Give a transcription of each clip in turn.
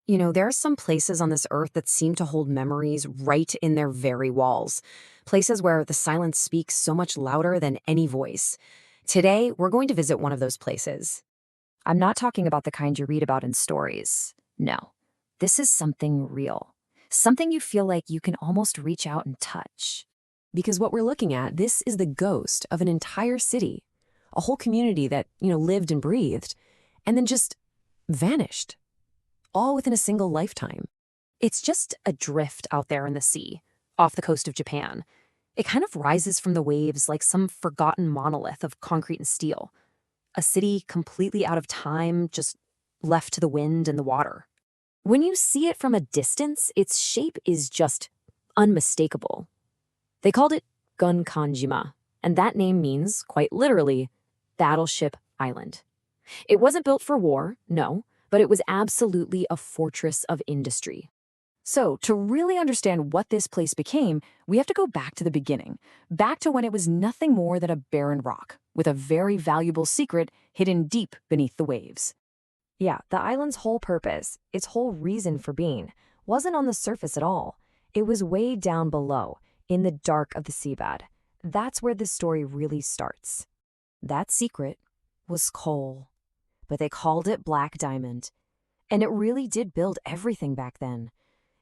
There are some places on this earth that seem to hold memories right in their very walls. Places where the silence speaks so much louder than any voice. Today, we're going to visit one of those places. I'm not talking about the kind you read about in stories. No, this is something real. Something you feel like you can almost reach out and touch. Because what we're looking at, this is the ghost of an entire city, a whole community that, lived and breathed, and then just vanished, all within a single lifetime. It's just adrift out there in the sea, off the coast of Japan. It kind of rises from the waves like some forgotten monolith of concrete and steel. A city completely out of time, just left to the wind and the water. When you see it from a distance, its shape is just unmistakable. They called it Gunkanjima, and that name means, quite literally, Battleship Island. It wasn't built for war, no, but it was absolutely a fortress of industry. So, to really understand what this place became, we have to go back to the beginning, back to when it was nothing more than a barren rock, with a very valuable secret hidden deep beneath the waves. Yeah, the island's whole purpose, its whole reason for being, wasn't on the surface at all. It was way down below, in the dark of the seabed. That's where this story really starts. That secret was coal, but they called it black diamond. And it really did build everything back then.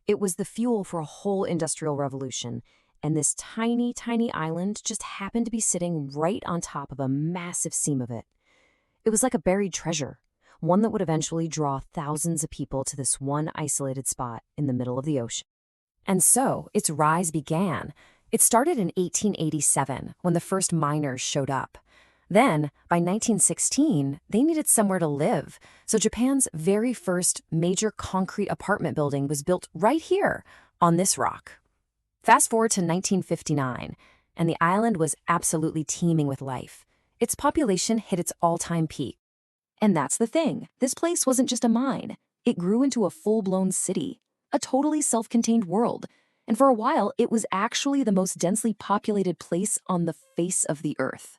It was the fuel for a whole industrial revolution, and this tiny, tiny island just happened to be sitting right on top of a massive seam of it. It was like a buried treasure, one that would eventually draw thousands of people to this one isolated spot in the middle of the ocean. And so its rise began. It started in 1887 when the first miners showed up. Then, by 1916, they needed somewhere to live, so Japan's very first major concrete apartment building was built right here, on this rock. Fast forward to 1959, and the island was absolutely teeming with life. Its population hit its all-time peak. And that's the thing, this place wasn't just a mine. It grew into a full-blown city, a totally self-contained world, and for a while, it was actually the most densely populated place on the face of the earth.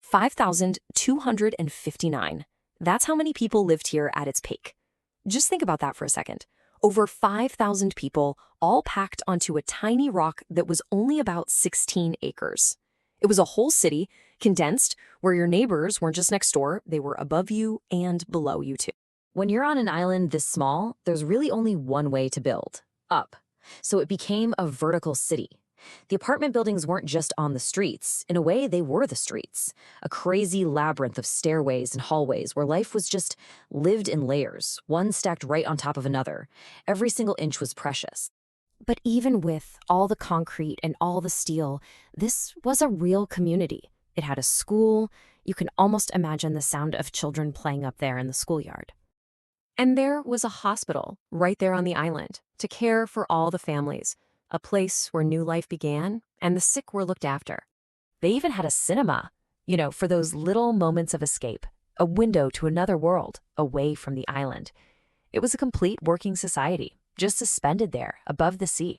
5,259. That's how many people lived here at its peak. Just think about that for a second. Over 5,000 people, all packed onto a tiny rock that was only about 16 acres. It was a whole city, condensed, where your neighbors weren't just next door, they were above you and below you too. When you're on an island this small, there's really only one way to build, up. So it became a vertical city. The apartment buildings weren't just on the streets. In a way, they were the streets. A crazy labyrinth of stairways and hallways where life was just lived in layers, one stacked right on top of another. Every single inch was precious. But even with all the concrete and all the steel, this was a real community. It had a school. You can almost imagine the sound of children playing up there in the schoolyard. And there was a hospital right there on the island to care for all the families. A place where new life began and the sick were looked after. They even had a cinema, for those little moments of escape, a window to another world away from the island. It was a complete working society, just suspended there above the sea.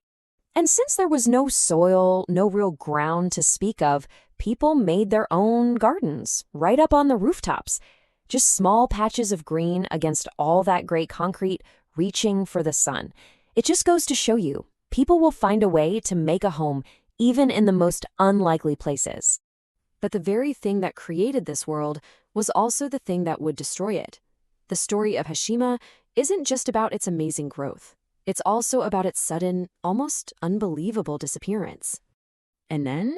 And since there was no soil, no real ground to speak of, people made their own gardens right up on the rooftops. Just small patches of green against all that great concrete reaching for the sun. It just goes to show you, people will find a way to make a home even in the most unlikely places. But the very thing that created this world was also the thing that would destroy it. The story of Hashima isn't just about its amazing growth. It's also about its sudden, almost unbelievable disappearance. And then,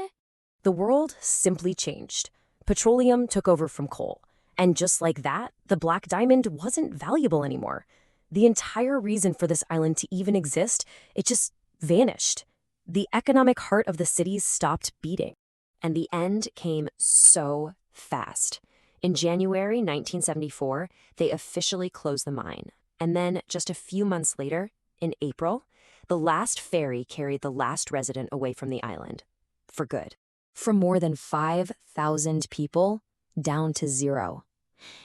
the world simply changed. Petroleum took over from coal. And just like that, the black diamond wasn't valuable anymore. The entire reason for this island to even exist, it just vanished. The economic heart of the city stopped beating. And the end came so fast. In January 1974, they officially closed the mine. And then, just a few months later, in April, the last ferry carried the last resident away from the island. For good. From more than 5,000 people, down to zero.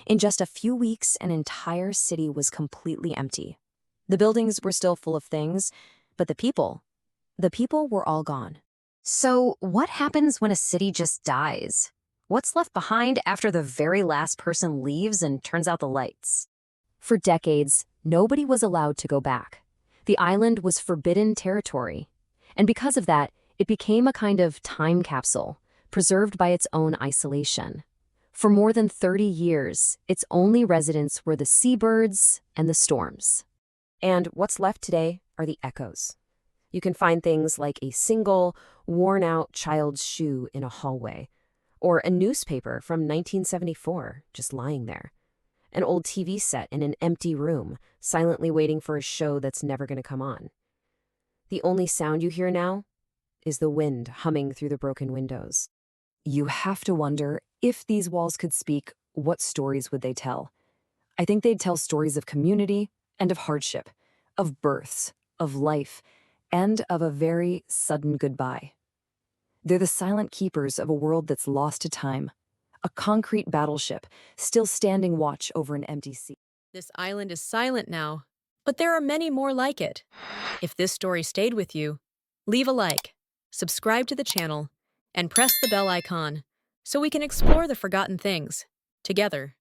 In just a few weeks, an entire city was completely empty. The buildings were still full of things, but the people were all gone. So what happens when a city just dies? What's left behind after the very last person leaves and turns out the lights? For decades, nobody was allowed to go back. The island was forbidden territory. And because of that, it became a kind of time capsule, preserved by its own isolation. For more than 30 years, its only residents were the seabirds and the storms. And what's left today are the echoes. You can find things like a single, worn-out child's shoe in a hallway, or a newspaper from 1974 just lying there. An old TV set in an empty room, silently waiting for a show that's never going to come on. The only sound you hear now is the wind humming through the broken windows. You have to wonder, if these walls could speak, what stories would they tell? I think they'd tell stories of community and of hardship, of births, of life, and of a very sudden goodbye. They're the silent keepers of a world that's lost to time, a concrete battleship still standing watch over an empty sea. This island is silent now, but there are many more like it. If this story stayed with you, leave a like, subscribe to the channel, and press the bell icon so we can explore the forgotten things together.